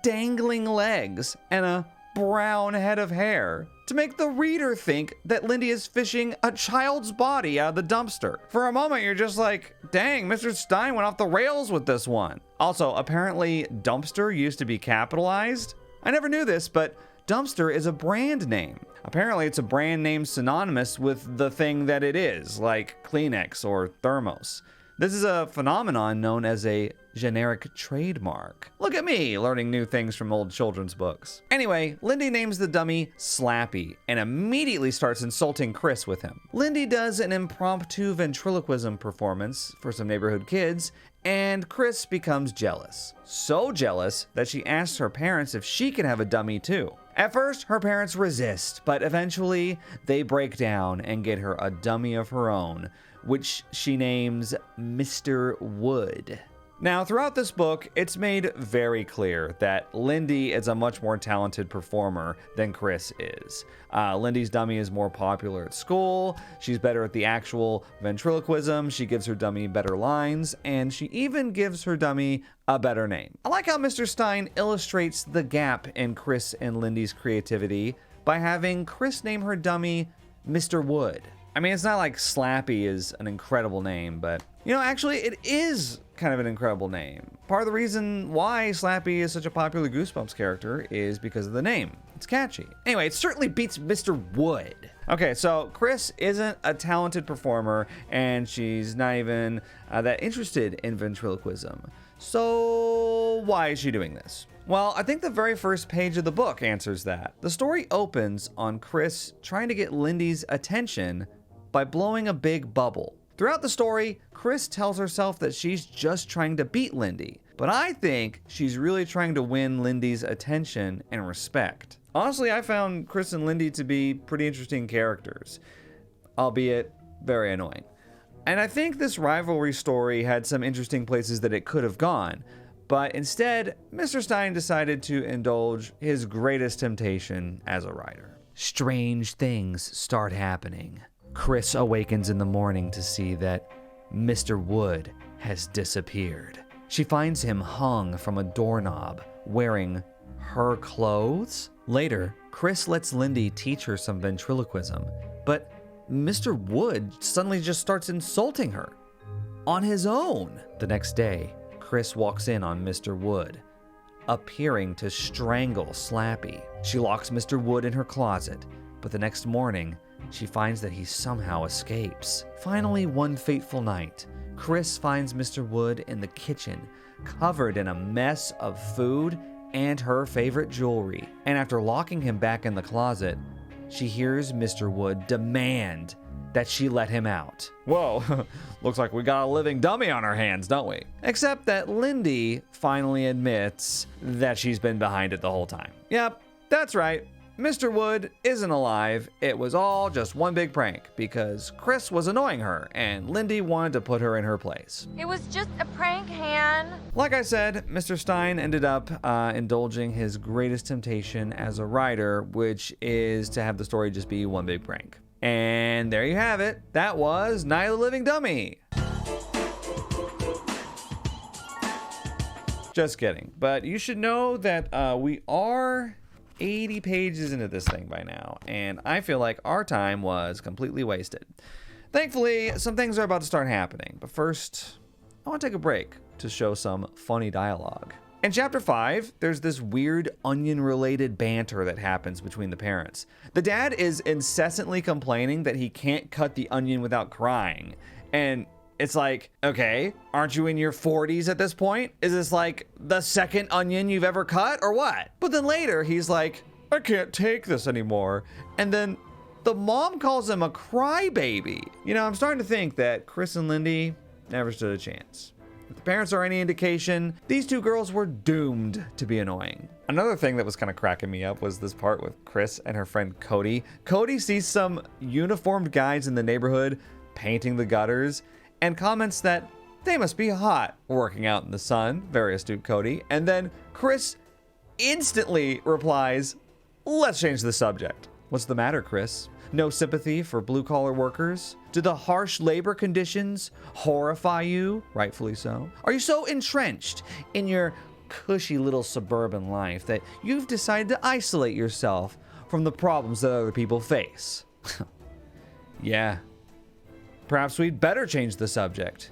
dangling legs and a brown head of hair to make the reader think that Lindy is fishing a child's body out of the dumpster. For a moment, you're just like, dang, Mr. Stein went off the rails with this one. Also, apparently, dumpster used to be capitalized. I never knew this, but dumpster is a brand name. Apparently, it's a brand name synonymous with the thing that it is, like Kleenex or Thermos. This is a phenomenon known as a generic trademark. Look at me learning new things from old children's books. Anyway, Lindy names the dummy Slappy and immediately starts insulting Chris with him. Lindy does an impromptu ventriloquism performance for some neighborhood kids, and Chris becomes jealous. So jealous that she asks her parents if she can have a dummy too. At first, her parents resist, but eventually they break down and get her a dummy of her own, which she names Mr. Wood. Now, throughout this book, it's made very clear that Lindy is a much more talented performer than Chris is. Lindy's dummy is more popular at school, she's better at the actual ventriloquism, she gives her dummy better lines, and she even gives her dummy a better name. I like how Mr. Stein illustrates the gap in Chris and Lindy's creativity by having Chris name her dummy Mr. Wood. I mean, it's not like Slappy is an incredible name, but, actually it is kind of an incredible name. Part of the reason why Slappy is such a popular Goosebumps character is because of the name. It's catchy. Anyway, it certainly beats Mr. Wood. Okay, so Chris isn't a talented performer, and she's not even that interested in ventriloquism. So why is she doing this? Well, I think the very first page of the book answers that. The story opens on Chris trying to get Lindy's attention by blowing a big bubble. Throughout the story, Chris tells herself that she's just trying to beat Lindy, but I think she's really trying to win Lindy's attention and respect. Honestly, I found Chris and Lindy to be pretty interesting characters, albeit very annoying. And I think this rivalry story had some interesting places that it could have gone, but instead, Mr. Stein decided to indulge his greatest temptation as a writer. Strange things start happening. Chris awakens in the morning to see that Mr. Wood has disappeared. She finds him hung from a doorknob, wearing her clothes. Later, Chris lets Lindy teach her some ventriloquism, but Mr. Wood suddenly just starts insulting her on his own. The next day, Chris walks in on Mr. Wood, appearing to strangle Slappy. She locks Mr. Wood in her closet, but the next morning, she finds that he somehow escapes. Finally, one fateful night, Chris finds Mr. Wood in the kitchen, covered in a mess of food and her favorite jewelry. And after locking him back in the closet, she hears Mr. Wood demand that she let him out. Whoa, looks like we got a living dummy on our hands, don't we? Except that Lindy finally admits that she's been behind it the whole time. Yep, that's right. Mr. Wood isn't alive. It was all just one big prank because Chris was annoying her and Lindy wanted to put her in her place. It was just a prank, Han. Like I said, Mr. Stein ended up indulging his greatest temptation as a writer, which is to have the story just be one big prank. And there you have it. That was Night of the Living Dummy. Just kidding. But you should know that we are 80 pages into this thing by now, and I feel like our time was completely wasted. Thankfully, some things are about to start happening, but first, I want to take a break to show some funny dialogue. In Chapter 5, there's this weird onion-related banter that happens between the parents. The dad is incessantly complaining that he can't cut the onion without crying, and it's like, okay, aren't you in your 40s at this point? Is this like the second onion you've ever cut or what? But then later he's like, I can't take this anymore. And then the mom calls him a crybaby. I'm starting to think that Chris and Lindy never stood a chance. If the parents are any indication, these two girls were doomed to be annoying. Another thing that was kind of cracking me up was this part with Chris and her friend Cody. Cody sees some uniformed guys in the neighborhood painting the gutters and comments that they must be hot working out in the sun, very astute Cody. And then Chris instantly replies, let's change the subject. What's the matter, Chris? No sympathy for blue-collar workers? Do the harsh labor conditions horrify you? Rightfully so. Are you so entrenched in your cushy little suburban life that you've decided to isolate yourself from the problems that other people face? Yeah. Perhaps we'd better change the subject,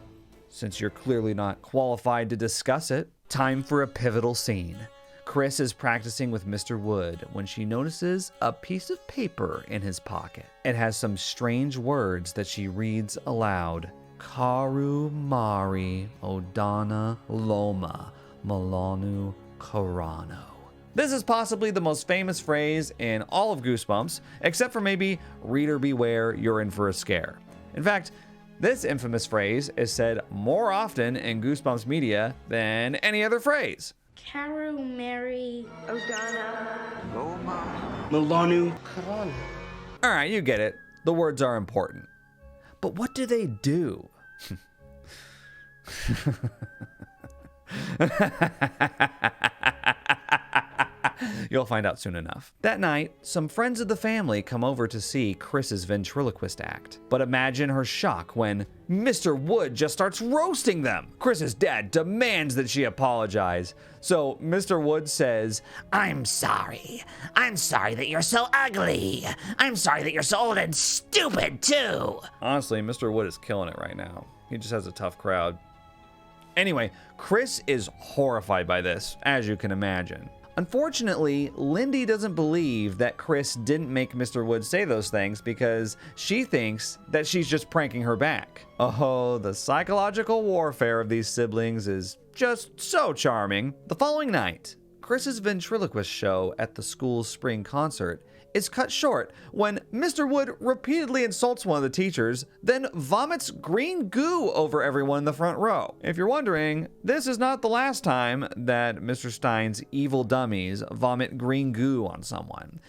since you're clearly not qualified to discuss it. Time for a pivotal scene. Chris is practicing with Mr. Wood when she notices a piece of paper in his pocket. It has some strange words that she reads aloud Karu Mari Odana Loma Malanu Karano. This is possibly the most famous phrase in all of Goosebumps, except for maybe "Reader beware, you're in for a scare." In fact, this infamous phrase is said more often in Goosebumps media than any other phrase. Karu Mary Odana. Milanu Karana. Alright, you get it. The words are important. But what do they do? You'll find out soon enough. That night, some friends of the family come over to see Chris's ventriloquist act. But imagine her shock when Mr. Wood just starts roasting them. Chris's dad demands that she apologize. So Mr. Wood says, I'm sorry. I'm sorry that you're so ugly. I'm sorry that you're so old and stupid, too. Honestly, Mr. Wood is killing it right now. He just has a tough crowd. Anyway, Chris is horrified by this, as you can imagine. Unfortunately, Lindy doesn't believe that Chris didn't make Mr. Wood say those things because she thinks that she's just pranking her back. Oh, the psychological warfare of these siblings is just so charming. The following night, Chris's ventriloquist show at the school's spring concert is cut short when Mr. Wood repeatedly insults one of the teachers, then vomits green goo over everyone in the front row. If you're wondering, this is not the last time that Mr. Stein's evil dummies vomit green goo on someone.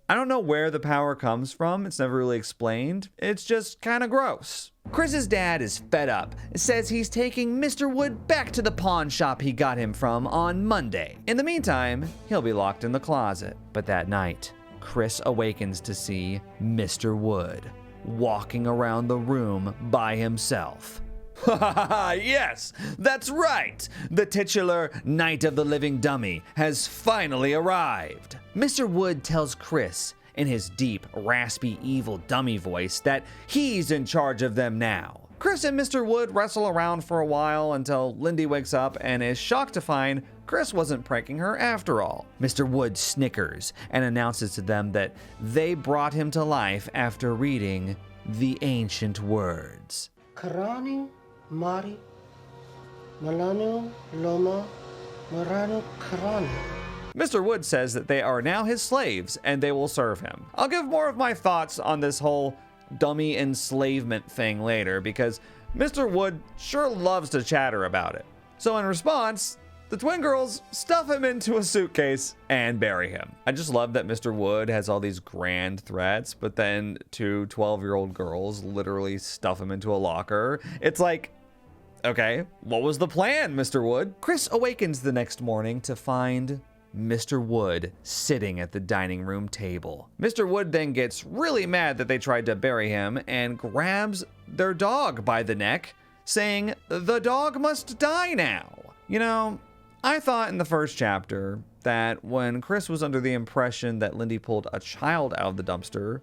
I don't know where the power comes from, it's never really explained, it's just kinda gross. Chris's dad is fed up, says he's taking Mr. Wood back to the pawn shop he got him from on Monday. In the meantime, he'll be locked in the closet. But that night, Chris awakens to see Mr. Wood walking around the room by himself. Yes, that's right! The titular Night of the Living Dummy has finally arrived. Mr. Wood tells Chris in his deep, raspy, evil dummy voice that he's in charge of them now. Chris and Mr. Wood wrestle around for a while until Lindy wakes up and is shocked to find Chris wasn't pranking her after all. Mr. Wood snickers and announces to them that they brought him to life after reading the ancient words. Karani Mari Malanu Loma Maranu Karani. Mr. Wood says that they are now his slaves and they will serve him. I'll give more of my thoughts on this whole dummy enslavement thing later because Mr. Wood sure loves to chatter about it. So in response, the twin girls stuff him into a suitcase and bury him. I just love that Mr. Wood has all these grand threats, but then two 12-year-old girls literally stuff him into a locker. It's like, okay, what was the plan, Mr. Wood? Chris awakens the next morning to find Mr. Wood sitting at the dining room table. Mr. Wood then gets really mad that they tried to bury him and grabs their dog by the neck, saying the dog must die now. You know, I thought in the first chapter that when Chris was under the impression that Lindy pulled a child out of the dumpster,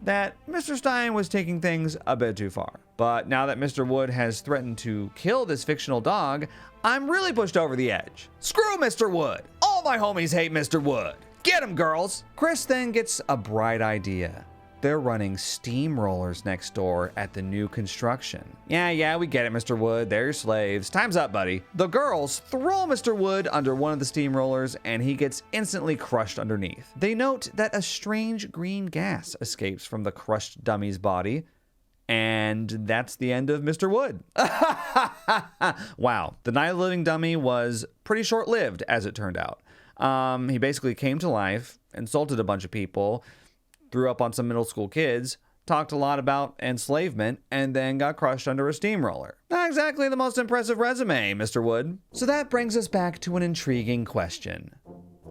that Mr. Stein was taking things a bit too far. But now that Mr. Wood has threatened to kill this fictional dog, I'm really pushed over the edge. Screw Mr. Wood! All my homies hate Mr. Wood! Get him, girls! Chris then gets a bright idea. They're running steamrollers next door at the new construction. Yeah, we get it, Mr. Wood. They're your slaves. Time's up, buddy. The girls throw Mr. Wood under one of the steamrollers and he gets instantly crushed underneath. They note that a strange green gas escapes from the crushed dummy's body. And that's the end of Mr. Wood. Wow, the Night of the Living Dummy was pretty short-lived, as it turned out. He basically came to life, insulted a bunch of people, threw up on some middle school kids, talked a lot about enslavement, and then got crushed under a steamroller. Not exactly the most impressive resume, Mr. Wood. So that brings us back to an intriguing question.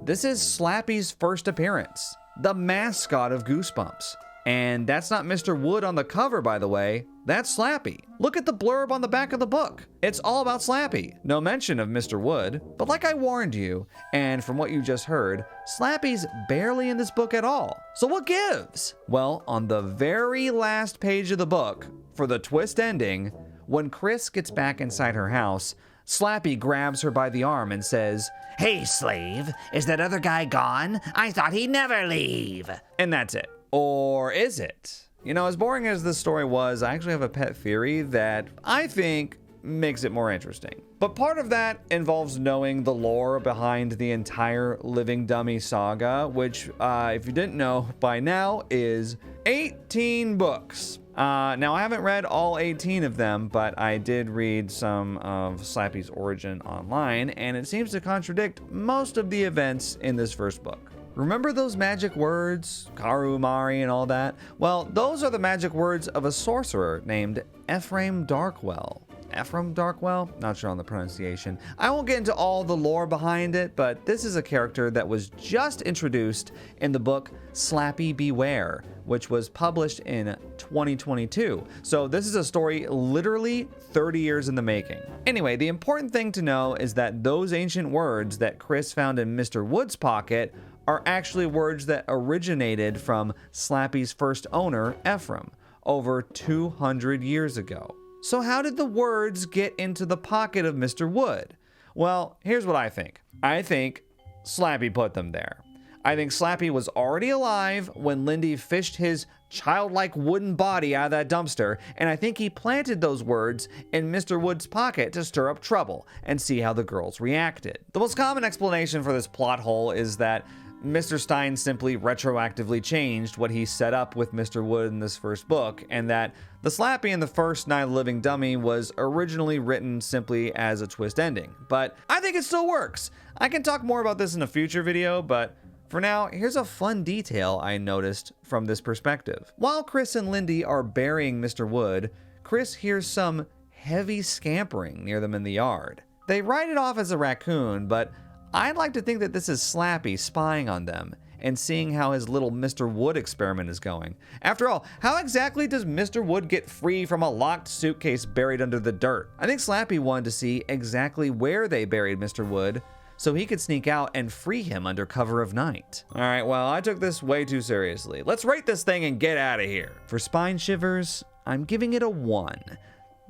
This is Slappy's first appearance, the mascot of Goosebumps. And that's not Mr. Wood on the cover, by the way. That's Slappy. Look at the blurb on the back of the book. It's all about Slappy. No mention of Mr. Wood. But like I warned you, and from what you just heard, Slappy's barely in this book at all. So what gives? Well, on the very last page of the book, for the twist ending, when Chris gets back inside her house, Slappy grabs her by the arm and says, "Hey, slave, is that other guy gone? I thought he'd never leave." And that's it. Or is it? You know, as boring as this story was, I actually have a pet theory that I think makes it more interesting. But part of that involves knowing the lore behind the entire Living Dummy saga, which, if you didn't know by now, is 18 books. Now, I haven't read all 18 of them, but I did read some of Slappy's origin online, and it seems to contradict most of the events in this first book. Remember those magic words, Karu Mari and all that? Well, those are the magic words of a sorcerer named Ephraim Darkwell. Ephraim Darkwell? Not sure on the pronunciation. I won't get into all the lore behind it, but this is a character that was just introduced in the book Slappy Beware, which was published in 2022. So this is a story literally 30 years in the making. Anyway, the important thing to know is that those ancient words that Chris found in Mr. Wood's pocket are actually words that originated from Slappy's first owner, Ephraim, over 200 years ago. So how did the words get into the pocket of Mr. Wood? Well, here's what I think. I think Slappy put them there. I think Slappy was already alive when Lindy fished his childlike wooden body out of that dumpster, and I think he planted those words in Mr. Wood's pocket to stir up trouble and see how the girls reacted. The most common explanation for this plot hole is that Mr. Stein simply retroactively changed what he set up with Mr. Wood in this first book, and that the Slappy in the first Night of the Living Dummy was originally written simply as a twist ending. But I think it still works. I can talk more about this in a future video, but for now, here's a fun detail I noticed from this perspective. While Chris and Lindy are burying Mr. Wood, Chris hears some heavy scampering near them in the yard. They write it off as a raccoon, but I'd like to think that this is Slappy spying on them and seeing how his little Mr. Wood experiment is going. After all, how exactly does Mr. Wood get free from a locked suitcase buried under the dirt? I think Slappy wanted to see exactly where they buried Mr. Wood so he could sneak out and free him under cover of night. All right, well, I took this way too seriously. Let's rate this thing and get out of here. For Spine Shivers, I'm giving it a 1.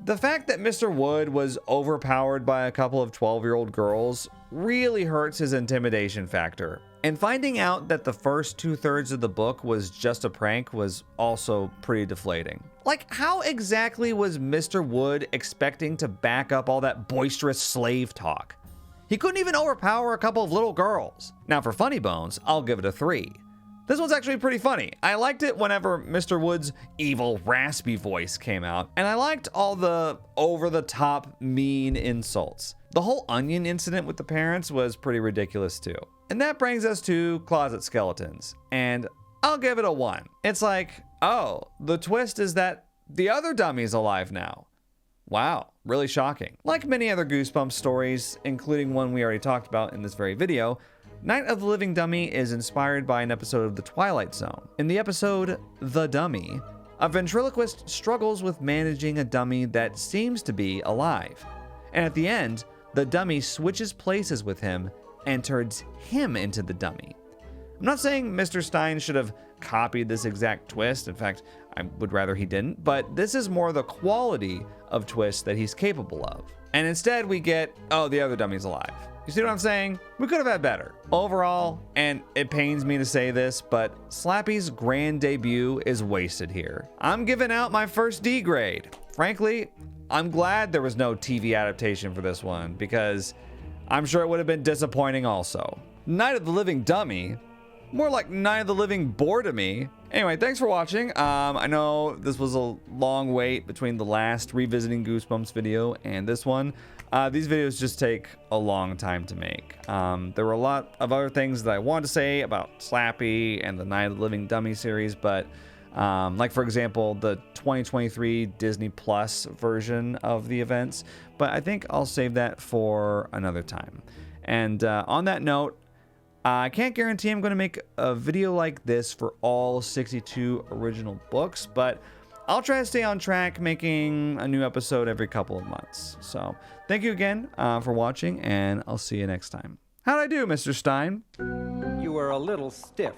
The fact that Mr. Wood was overpowered by a couple of 12-year-old girls really hurts his intimidation factor. And finding out that the first 2/3 of the book was just a prank was also pretty deflating. Like, how exactly was Mr. Wood expecting to back up all that boisterous slave talk? He couldn't even overpower a couple of little girls. Now for Funny Bones, I'll give it a 3. This one's actually pretty funny. I liked it whenever Mr. Wood's evil, raspy voice came out, and I liked all the over-the-top, mean insults. The whole onion incident with the parents was pretty ridiculous too. And that brings us to Closet Skeletons, and I'll give it a 1. It's like, oh, the twist is that the other dummy's alive now. Wow, really shocking. Like many other Goosebumps stories, including one we already talked about in this very video, Night of the Living Dummy is inspired by an episode of The Twilight Zone. In the episode, The Dummy, a ventriloquist struggles with managing a dummy that seems to be alive. And at the end, the dummy switches places with him and turns him into the dummy. I'm not saying Mr. Stein should have copied this exact twist. In fact, I would rather he didn't, but this is more the quality of twist that he's capable of. And instead we get, oh, the other dummy's alive. You see what I'm saying? We could have had better. Overall, and it pains me to say this, but Slappy's grand debut is wasted here. I'm giving out my first D grade. Frankly, I'm glad there was no TV adaptation for this one, because I'm sure it would have been disappointing also. Night of the Living Dummy? More like Night of the Living Boredom-y. Anyway, thanks for watching. I know this was a long wait between the last Revisiting Goosebumps video and this one. These videos just take a long time to make. There were a lot of other things that I wanted to say about Slappy and the Night of the Living Dummy series, but like for example, the 2023 Disney Plus version of the events, but I think I'll save that for another time. And on that note, I can't guarantee I'm going to make a video like this for all 62 original books, but I'll try to stay on track making a new episode every couple of months. So thank you again for watching, and I'll see you next time. How'd I do, Mr. Stein? You were a little stiff.